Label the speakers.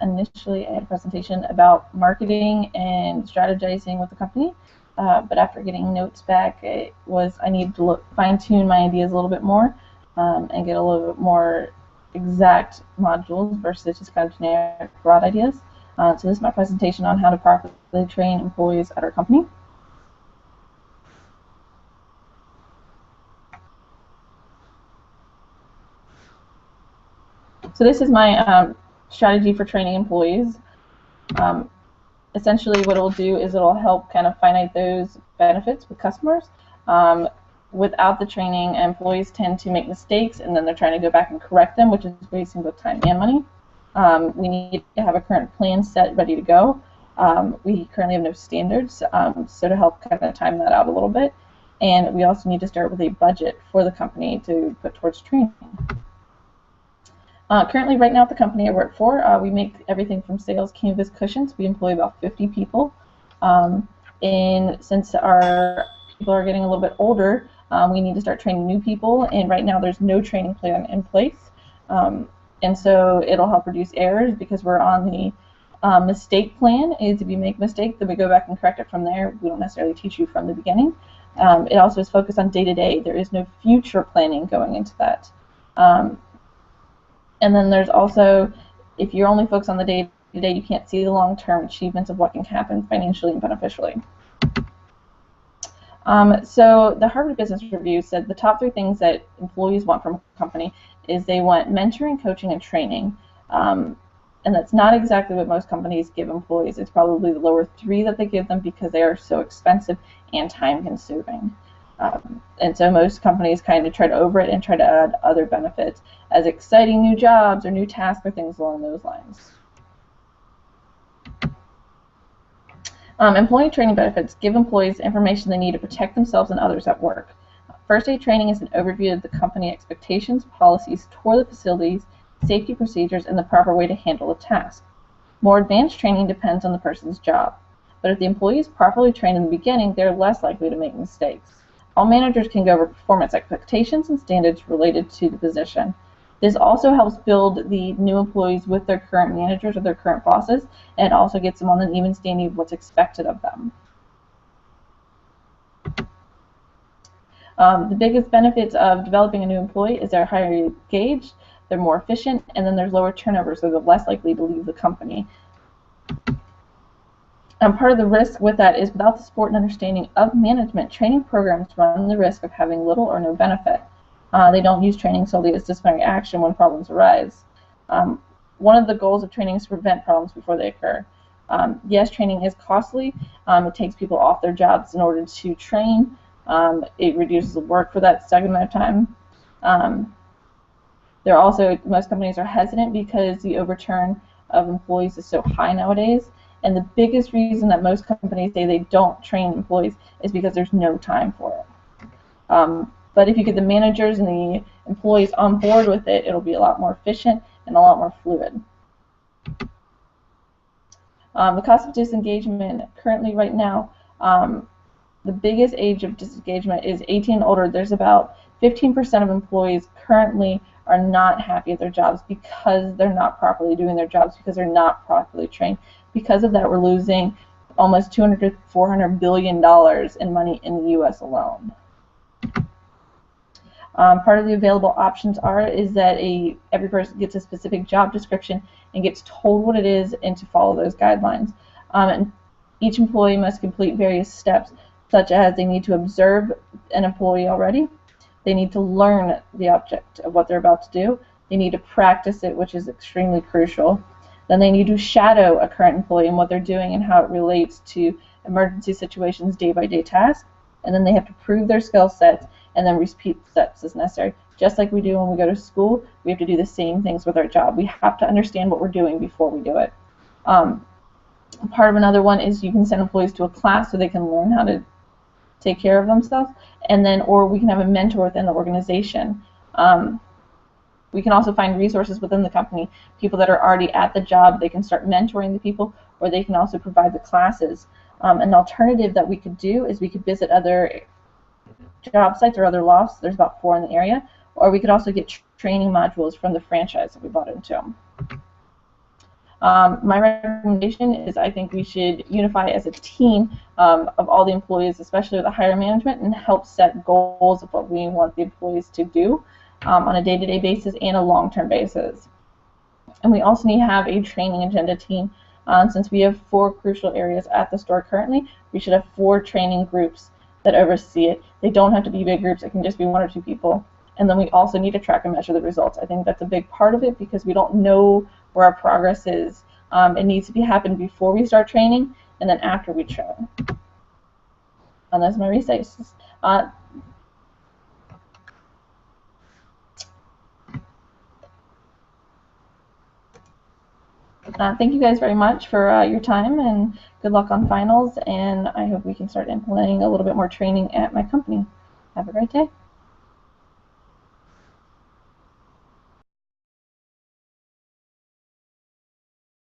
Speaker 1: initially a presentation about marketing and strategizing with the company, but after getting notes back, I needed to fine-tune my ideas a little bit more and get a little bit more exact modules versus just kind of generic broad ideas. So this is my presentation on how to properly train employees at our company. So this is my strategy for training employees. Essentially what it'll do is it'll help kind of finite those benefits with customers. Without the training, employees tend to make mistakes and then they're trying to go back and correct them, which is wasting both time and money. We need to have a current plan set ready to go. We currently have no standards, so to help kind of time that out a little bit. And we also need to start with a budget for the company to put towards training. Currently, right now at the company I work for, we make everything from sales canvas cushions. We employ about 50 people. And since our people are getting a little bit older, we need to start training new people. And right now there's no training plan in place. And so it'll help reduce errors because we're on the mistake plan. Is if you make a mistake, then we go back and correct it from there. We don't necessarily teach you from the beginning. It also is focused on day-to-day. There is no future planning going into that. And then there's also, if you're only focused on the day-to-day, you can't see the long-term achievements of what can happen financially and beneficially. So the Harvard Business Review said the top 3 things that employees want from a company is they want mentoring, coaching, and training. And that's not exactly what most companies give employees. It's probably the lower 3 that they give them because they are so expensive and time-consuming. And so most companies kind of try to over it and try to add other benefits as exciting new jobs or new tasks or things along those lines. Employee training benefits give employees information they need to protect themselves and others at work. First aid training is an overview of the company expectations, policies, toilet facilities, safety procedures, and the proper way to handle a task. More advanced training depends on the person's job. But if the employee is properly trained in the beginning, they're less likely to make mistakes. All managers can go over performance expectations and standards related to the position. This also helps build the new employees with their current managers or their current bosses, and it also gets them on an even standing of what's expected of them. The biggest benefits of developing a new employee is they're highly engaged, they're more efficient, and then there's lower turnover, so they're less likely to leave the company. Part of the risk with that is without the support and understanding of management, training programs run the risk of having little or no benefit. They don't use training solely as disciplinary action when problems arise. One of the goals of training is to prevent problems before they occur. Yes, training is costly. It takes people off their jobs in order to train. It reduces the work for that segment of time. Most companies are hesitant because the overturn of employees is so high nowadays. And the biggest reason that most companies say they don't train employees is because there's no time for it. But if you get the managers and the employees on board with it, it'll be a lot more efficient and a lot more fluid. The cost of disengagement currently right now, the biggest age of disengagement is 18 and older. There's about 15% of employees currently are not happy at their jobs because they're not properly doing their jobs, because they're not properly trained. Because of that, we're losing almost $200 to $400 billion in money in the U.S. alone. Part of the available options is that every person gets a specific job description and gets told what it is and to follow those guidelines. And each employee must complete various steps, such as they need to observe an employee already, they need to learn the object of what they're about to do, they need to practice it, which is extremely crucial. Then they need to shadow a current employee and what they're doing and how it relates to emergency situations, day-by-day tasks. And then they have to prove their skill sets and then repeat steps as necessary. Just like we do when we go to school, we have to do the same things with our job. We have to understand what we're doing before we do it. Part of another one is you can send employees to a class so they can learn how to take care of themselves, and then, or we can have a mentor within the organization. We can also find resources within the company, people that are already at the job. They can start mentoring the people, or they can also provide the classes. An alternative that we could do is we could visit other job sites or other lofts. There's about 4 in the area. Or we could also get training modules from the franchise that we bought into. My recommendation is I think we should unify as a team of all the employees, especially the higher management, and help set goals of what we want the employees to do on a day-to-day basis and a long-term basis. And we also need to have a training agenda team. Since we have 4 crucial areas at the store currently, we should have 4 training groups that oversee it. They don't have to be big groups. It can just be 1 or 2 people. And then we also need to track and measure the results. I think that's a big part of it because we don't know where our progress is. It needs to be happen before we start training and then after we train. And that's my recess. Thank you guys very much for your time, and good luck on finals, and I hope we can start implementing a little bit more training at my company. Have a great day.